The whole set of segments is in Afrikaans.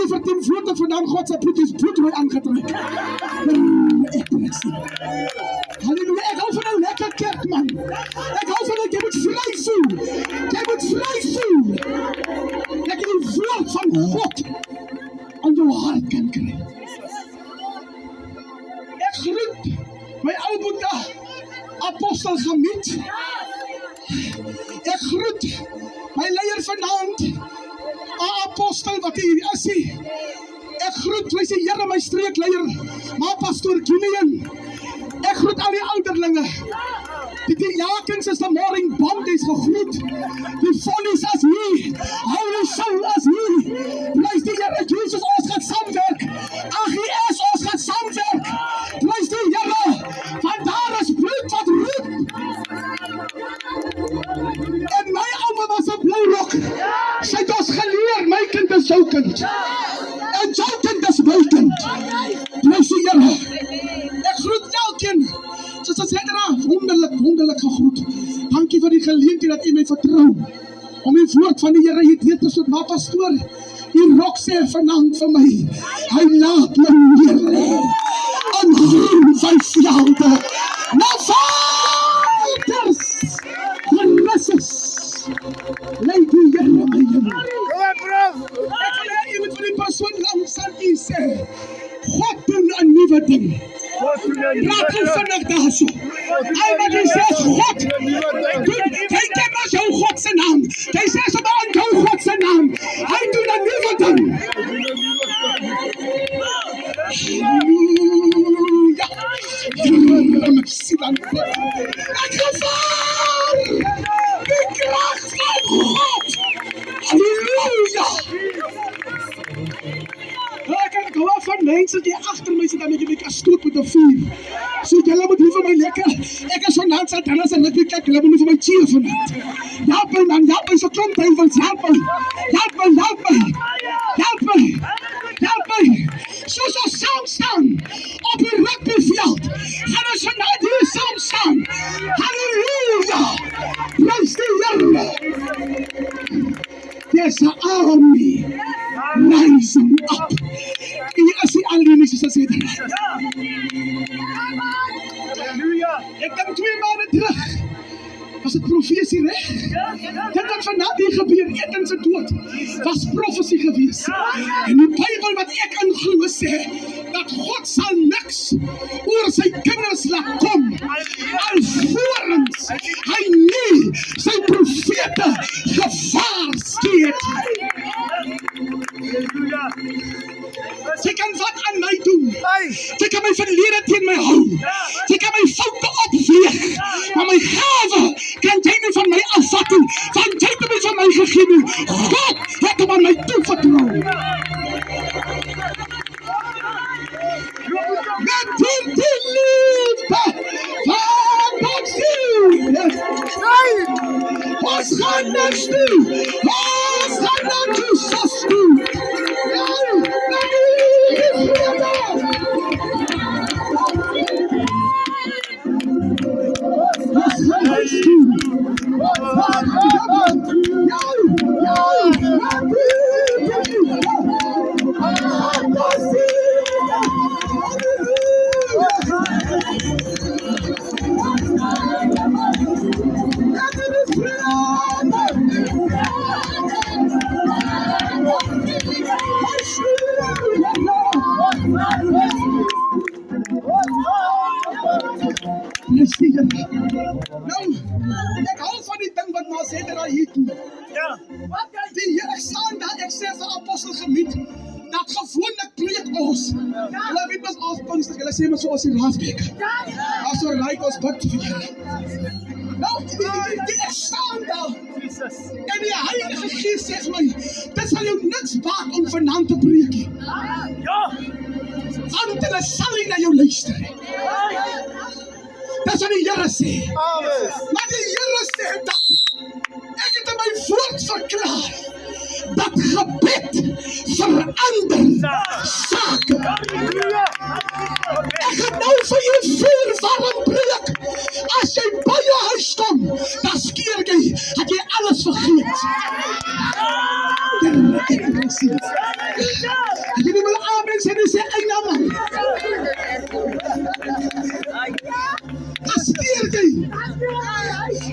die verteenwoordiger vandaan God se bloed is bloedrooi aangetrek. Ek wil dit sien. Halleluja, ek hou van nou lekker kerk, man. Ek hou van dat jy moet vry voel. Jy moet vry voel. Ek het die woord van God aan jou hart kan kry. Ek groet my ou boeta, apostel Gamiet. Ek groet my leier vanaand, apostel wat hier is. Ek groet, hy sê Here, my streekleier, maar pastoor Gideon. Ek groet al die ouderlinge. Die diakens is vanmorgen band is gegroet. Die vollies as hier. Holy soul as hier. Prys die Here Jesus, ons gaan saamwerk. AGS, ons gaan saamwerk. Prys die Here, want daar is bloed wat roep. En my ouma was 'n blou rok. Sy het ons geleer, my kind is jou kind. En jou kind is my kind. Prys die Here. Ek groet elkeen. Soos as wonderlik gegroet. Dankie vir die geleentheid dat u my vertrou. Om die woord van die Here hier te tot my pastoor. Die rok sê vanaand vir my. Hy laat my neerlê. In groen velde. Na waters. Gerusses. Lei die Here my hemel. Ek wil hê jy moet vir die persoon langs aan u sê. God doen 'n nuwe ding. Raak hoe vinnig daar so. Hy wat jy sê God. Kyk net na jou God se naam. Jy sê sommer aan jou God se naam. Hy doen 'n nuwe ding. Halleluja. Ek gevaar. Die krag van God. Halleluja. Ek hou van mense die agter my sit en ek kan stoot met 'n vuur. So julle moet hier vir my lekker. Ek is vanaand sal dan as 'n rugby kyk, julle moet vir my cheer vanaand. Help my man, help my so klomp duiwels, help my. Help my, help my. Help my. Help my. Soos ons saam staan op die rugbyveld. Gaan ons vanaand hier saam staan. Halleluja. Prys die Here. There's an army rising up. Hier is die alleen soos hy dit. Halleluja. Ek dink 2 maande terug was dit profesie, reg? Dit wat vanaand hier gebeur, Eden se dood, was profesie gewees. En die Bybel wat ek in glo sê, dat God sal niks oor sy kinders laat kom, alvorens hy nie sy profete gewaarsku het. Sy kan wat aan my doen. Sy kan my verlede teen my hou. Sy kan my foute opweeg. Maar my gawe kan jy nie van my afvat nie. Want jy het my van my gegee nie. God het hom aan my toevertrou. Met die liefde van God ziel. Ons gaan niks doen. Ons gaan naar Jesus doen. Ek hou van die ding wat maar sê dat hy hier toe. Ja. Die Here staan daar, ek sê vir apostel Gamiet, dat gewoonlik preek ons. Hulle weet mos ons Pinkster, hulle sê mos so as die raasbeker. As ons lyk ons bid vir Here. Nou, ek staan daar. En die Heilige Gees sê my, dit sal jou niks baat om vanaand te preek. Ja. Want hulle sal nie na jou luister. Dat wat die Here sê. Maar die Here sê dat ek het in my woord verklaar dat gebed verander sake. Ek het nou vir jou vuur warm preek. As jy by jou huis kom, dan skeer jy, dat jy alles vergeet. Ek sê Jy moet wel amen sê, dis sy eie man. As jy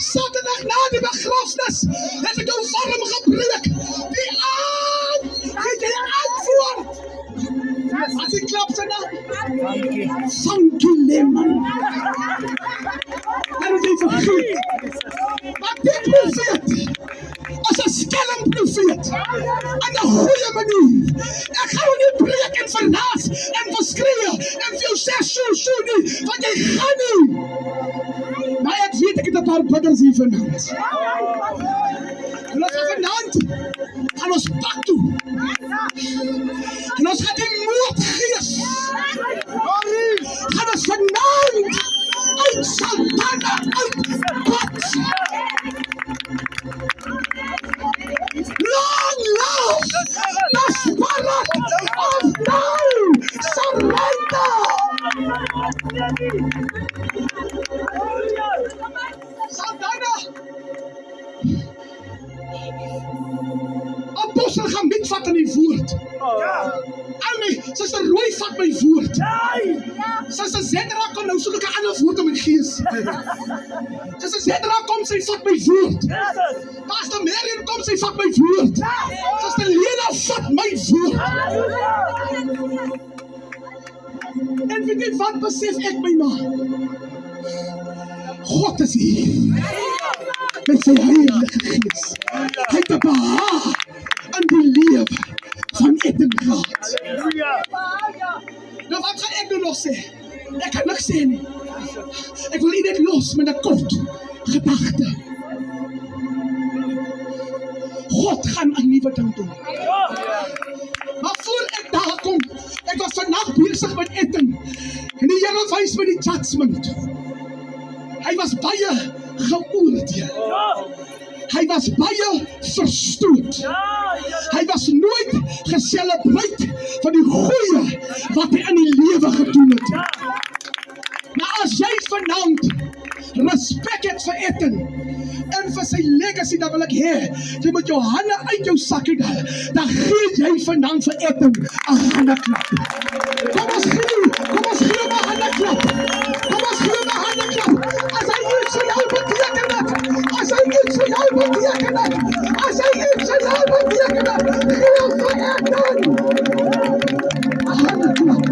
Saterdag na die begrafnis het ek jou warm gebreek. Die aand het jy antwoord. As ek klap sy naam. Thank you, Lemon. En jy vergeet. Maar die profeet as 'n skelm profeet in 'n goeie manier. Ek gaan jou nie breek en vernaas en verskree en vir jou sê so nie, want jy gaan nie. Maar ek weet ek het 'n paar bidders hier vanaand. En ons gaan vanaand gaan ons pad toe. En ons gaan die moordgees gaan ons vanaand uit Santana uitpad. Long life the spirit of now surrender. Santana Apostel gaan metvat in die woord. Allee, Suster Rooi vat my woord. Suster Zedra kom nou soek ek 'n ander woord in my gees. Suster Zedra kom sy vat my woord. Pastor Marion kom sy vat my woord. Suster Lena vat my woord. En weet jy wat besef ek my ma? God is hier. Met sy heilige gees. Hy het 'n behaag in die lewe van Eden gehad. Nou wat gaan ek nou nog sê? Ek kan niks sê nie. Ek wil u net los met 'n kort gedagte. God gaan 'n nuwe ding doen. Maar voor ek daar kom, ek was vannacht besig met eten. En die Here wys my die judgment. Hy was baie geoordeel. Hy was baie verstoot. Hy was nooit geselebreer van die goeie wat hy in die lewe gedoen het. Maar as jy vanaand respek het vir Eten en vir sy legacy, dan wil ek hê, jy moet jou hande uit jou sakkie haal, dan gee jy vanaand vir Eten 'n handeklap. Kom ons gee hom 'n handeklap. Kom ons gee hom 'n handeklap. As hy iets vir jou beteken het, as hy iets vir jou beteken het, as hy iets vir jou beteken het, gee hom vir Eten 'n handeklap.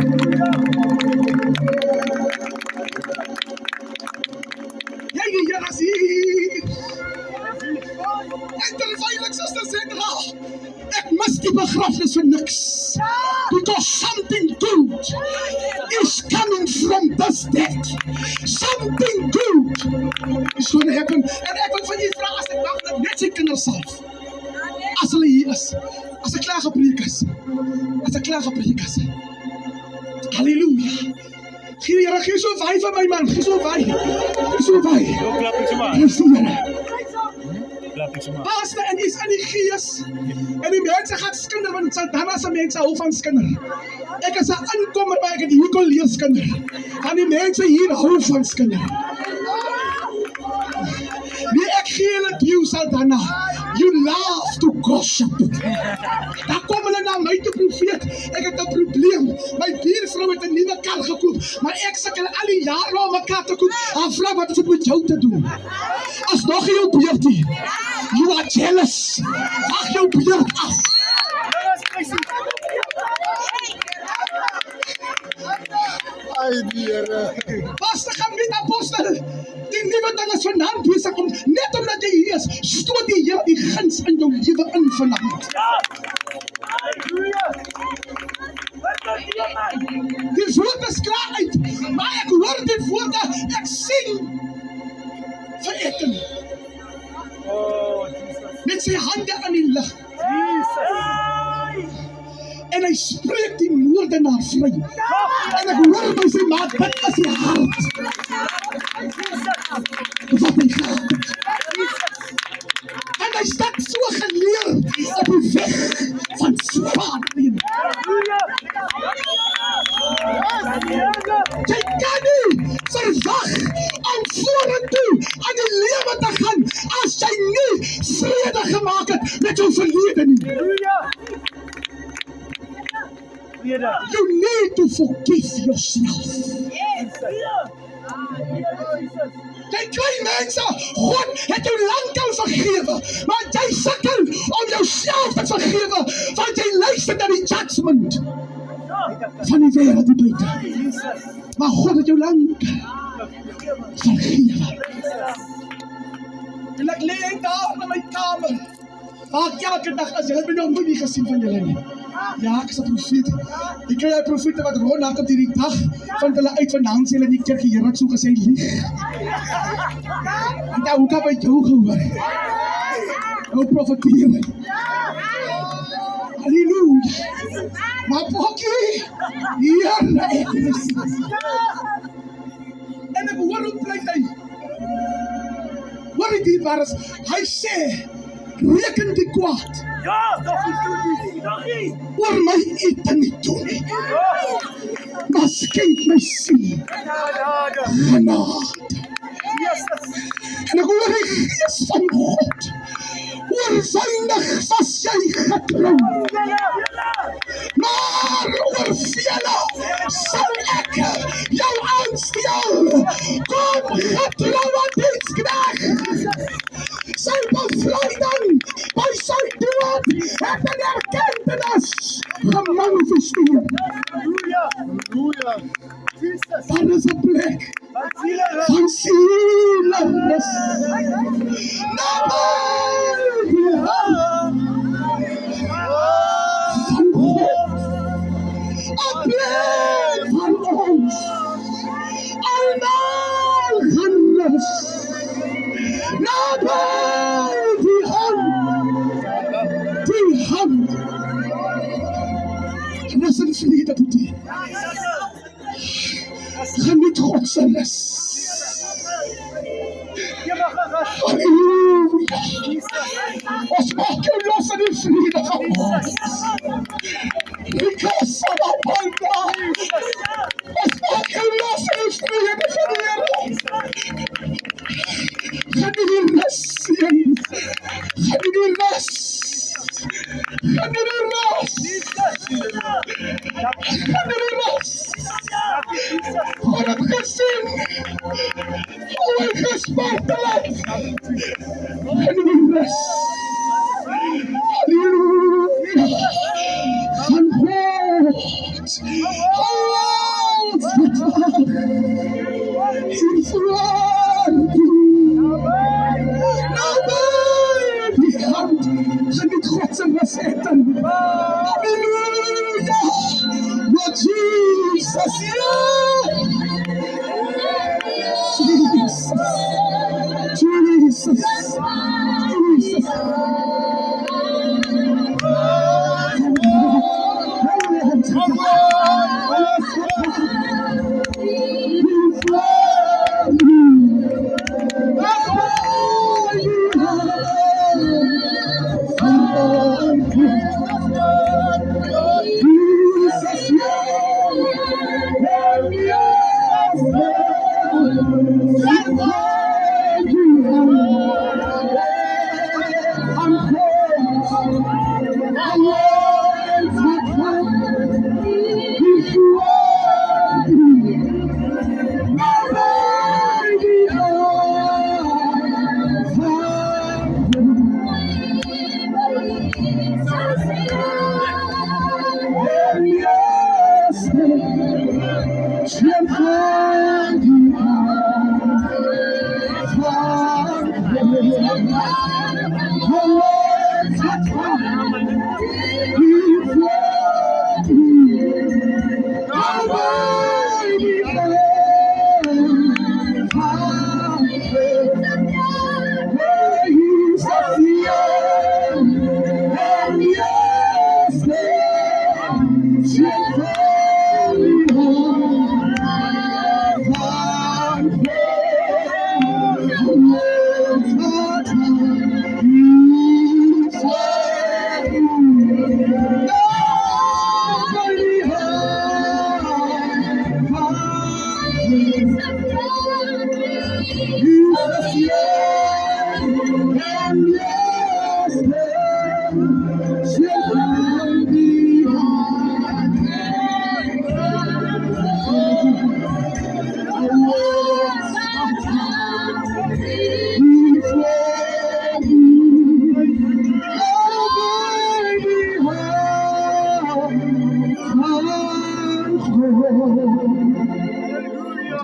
Die Here is hier. En terwyl ek Suster Zedra, ek mis die begrafnis vir niks. Because something good is coming from this death. Something good is going to happen. En ek wil van u vra, as ek mag net sy kinders self, as hulle hier is, as ek klaar gepreek is, halleluja. Gee so wy vir my man, gee so wy. Pastor, en is in die gees. En die mense gaan skinder, want Santana se mense hou van skinder. Ek is 'n inkomer, maar ek het hier kon leer skinder. Want die mense hier hou van skinder. Nee, ek gee hulle toe, Santana. You love to gossip. Daar kom hulle na my toe, profeet. Ek het 'n probleem. My buurvrou het 'n nuwe kar gekoop, maar ek sukkel al die jare om 'n kar te koop. Haar vra, wat is dit met jou te doen? As nog jou beurtie. You are jealous. Wag jou beurt af. Pastor gaan met apostel. Die nuwe ding is vanaand besig om, net omdat jy hier is, stoot die Here die guns in jou lewe in vanaand. Die woord is klaar uit, maar ek hoor die woorde, ek sing vir Eten. Met sy hande aan die lug. En hy spreek die moordenaar vry. En ek hoor by sy maat, dit is die hart wat hy gehad het. En hy staat so geleer op die weg van Spanien. Jy kan nie verwag om vorentoe aan die lewe te gaan as jy nie vrede gemaak het met jou verlede nie. You need to forgive yourself. Kijk, twee mensen, God het jou lankal vergewe, maar jy sukkel om jouself te vergewe, want jy luister na die judgment van die wêreld die buite. Maar God het jou lankal vergewe. En ek lê daar in my kamer, waar ek elke dag as julle nog nooit gesien van julle nie. Ja, ek is 'n profeet. Ek kry profete wat rondhardloop hierdie dag, van hulle uit vandaan sê hulle in die kerk, die Here het so gesê lieg. En dan hoe kan by jou gehoor? Nou profeteer. Halleluja. Maar pokkie, hier ek is. En ek hoor hoe pleit hy. Hoor die waar is, hy sê, reken die kwaad. Ja, nog nie. Oor my ete nie doen nie. Maar skenk my siel genade. En ek hoor die gees van God. Oorweinig was jy getrou. Maar oor vele sal ek jou aanstel. Kom getrouwe diensknegt. Sy bevrijding by sy dood het 'n erkentenis gemanifesteer. Daar is 'n plek van sielelus. Naby die hand van God. 'n plek van ons almal genus. Naby die hand. En as in vrede boetie. Geniet God se rus. Halleluja. Ons maak jou los in die vrede van God. Because of our wonder. Ons maak jou los in die vrede van die Here. Geniet die rus, seun. Geniet die rus. Geniet die rus. Geniet die rus. God het gesien hoe hy gespartel het. Geniet die rus. Halleluja. Van God. Alles vertraag. In vrede. Naby die hand. Geniet God se rus eten. Halleluja. Lord Jesus, yeah. Jesus.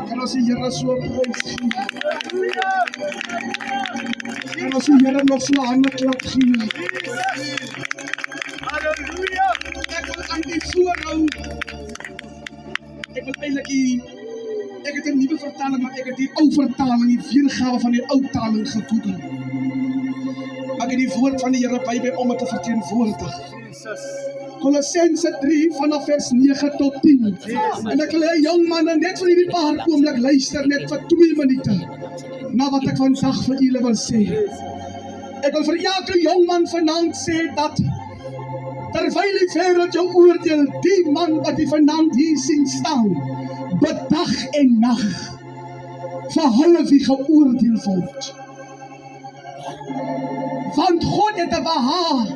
Kan ons die Here so prys gee? Hallelujah. Kan ons die Here nog so hande klap gee? Hallelujah. Ek wil aan die voorhou. Ek wil eintlik ek het 'n nuwe vertaling, maar ek het die ou vertaling, die weergawe van die ou taling gegoogel. Ek het die woord van die Here by my om dit te verteenwoordig. Jesus. Kolossense 3 vanaf vers 9 tot 10. En ek wil hê jong manne net vir hierdie paar oomblik luister net vir 2 minute na wat ek vandag vir julle wil sê. Ek wil vir elke jong man vanaand sê dat terwyl die wêreld jou oordeel, die man wat jy vanaand hier sien staan, bedag en nag vir hulle wie geoordeel word. Want God het 'n behaag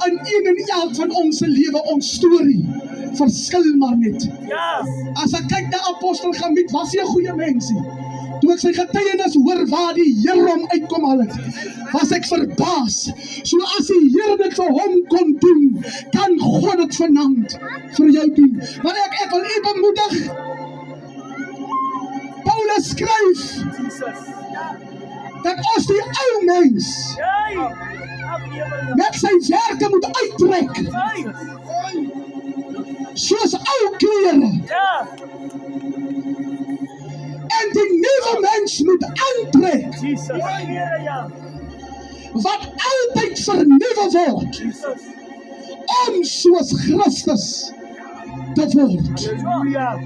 in een en elk van ons se lewe, ons storie verskil maar net. Yes. As ek kyk na apostel Gamiet, was hy 'n goeie mensie. Toe ek sy getuienis hoor waar die Here hom uitkom haal het, was ek verbaas. So as die Here dit vir hom kon doen, kan God dit vanaand vir jou doen. Maar ek wil u bemoedig. Paulus skryf Jesus. dat ons die ou mens Hey. met sy werke moet uittrek, Hey. soos ou klere, Ja. en die nuwe mens moet aantrek, Jesus. Ja. wat altyd vernuwe word, Jesus. om soos Christus te word. Hallelujah.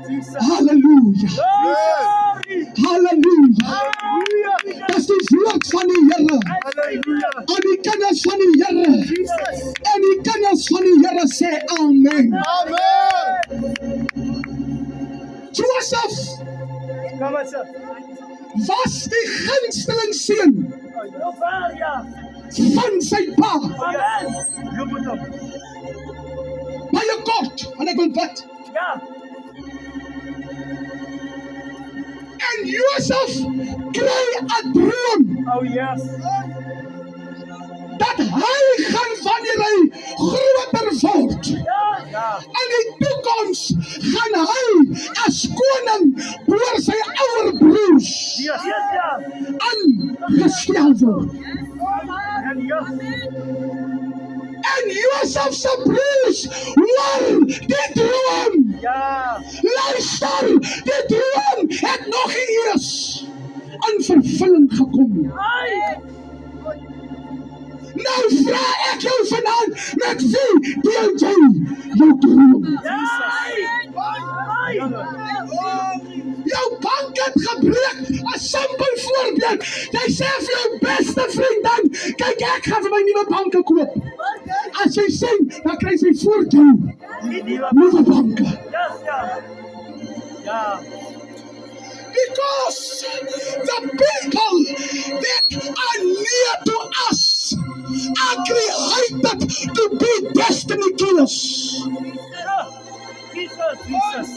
Jesus. Halleluja, Glory. halleluja. Hallelujah. Dat is die woord van die Here, Hallelujah. en die kinders van die Here, Jesus. en die kinders van die Here sê amen. Joseph Kom eens. was die gunsteling seun Ja. van sy pa. Amen. Loop het op. Baie kort, want ek wil bid. Ja. En Joseph kry 'n droom Oh yes. dat hy gaan wanneer hy groter word. Ja. In die toekoms gaan hy as koning oor sy ouer broers Yes. Ja. aangestel word. En ja. En Joseph se broers hoor die droom. Ja. Luister, die droom het nog nie eens in vervulling gekom. Hey. Nou vra ek jou vanaand, met wie deel jy jou droom? Jou bank het gebreek, 'n simpel voorbeeld. Jy sê vir jou beste vriendin, kyk ek gaan vir my nuwe banke koop. As jy sien, dan kry sy voor jou nuwe banke. Ja. Because the people that are near to us are created to be destiny killers. Jesus.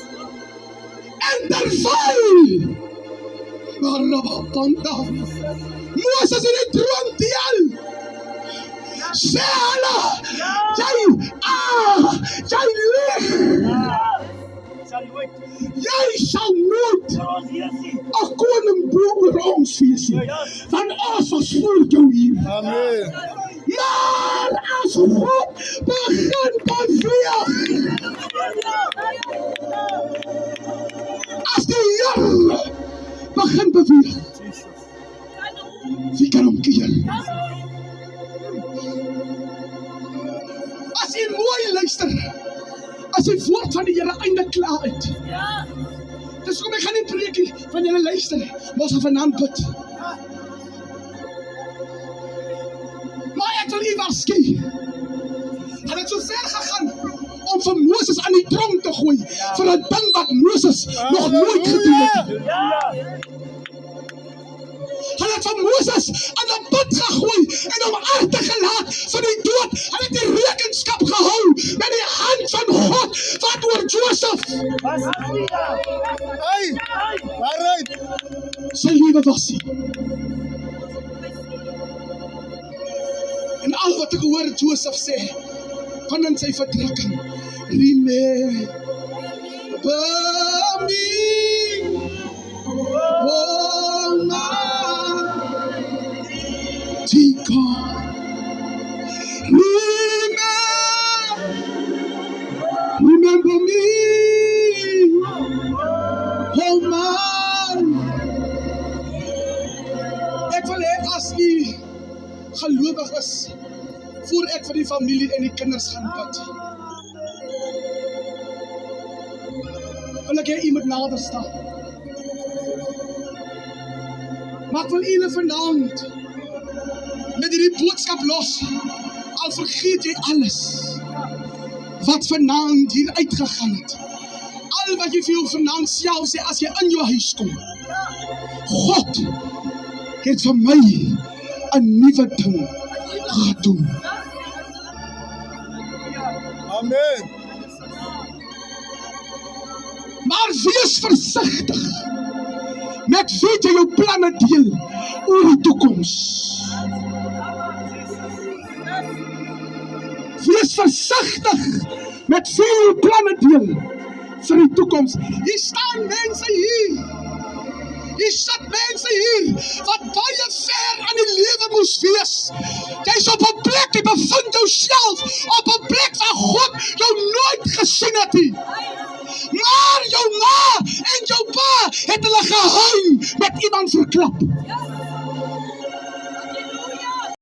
En terwyl Moses in die droom deel, sê hulle, jy lieg, jy sal nooit 'n koning bo oor ons wees nie, want ons was voor jou hier. Amen. Maar as God begin beweeg, as die Here begin beweeg, wie kan hom keer? As jy mooi luister, as die woord van die Here eintlik klaar uit. Dis hoekom ek gaan nie preekie van julle luister, maar ons gaan vanaand bid. Maar ek wil u waarsku. Hulle het so ver gegaan om vir Moses aan die tronk te gooi vir 'n ding wat Moses nog nooit gedoen het. Hulle het vir Moses aan 'n put gegooi en hom agtergelaat vir die dood. Hulle het die rekenskap gehou met die hand van God wat oor Joseph Hey, waaruit? sy lewe was. En al wat ek hoor Joseph sê, van in sy vertrekking, remember me, Almighty God. Remember me, Almighty. Ek wil hê as u gelowig is, voor ek vir die familie en die kinders gaan bid, wil ek hê u moet nader staan. Maar ek wil julle vanaand met hierdie boodskap los, al vergeet jy alles wat vanaand hier uitgegaan het. Al wat jy vir jou vanaand self sê as jy in jou huis kom. God het vir my 'n nuwe ding gedoen. Amen. Maar wees versigtig met wie jy jou planne deel oor die toekoms. Wees versigtig met wie jy jou planne deel vir die toekoms. Hier staan mense hier. Hier sit mense hier wat baie ver aan die lewe moes wees. Jy's op 'n plek, jy bevind jouself op 'n plek waar God jou nooit gesien het nie. Maar jou ma en jou pa het hulle gehang met iemand verklap.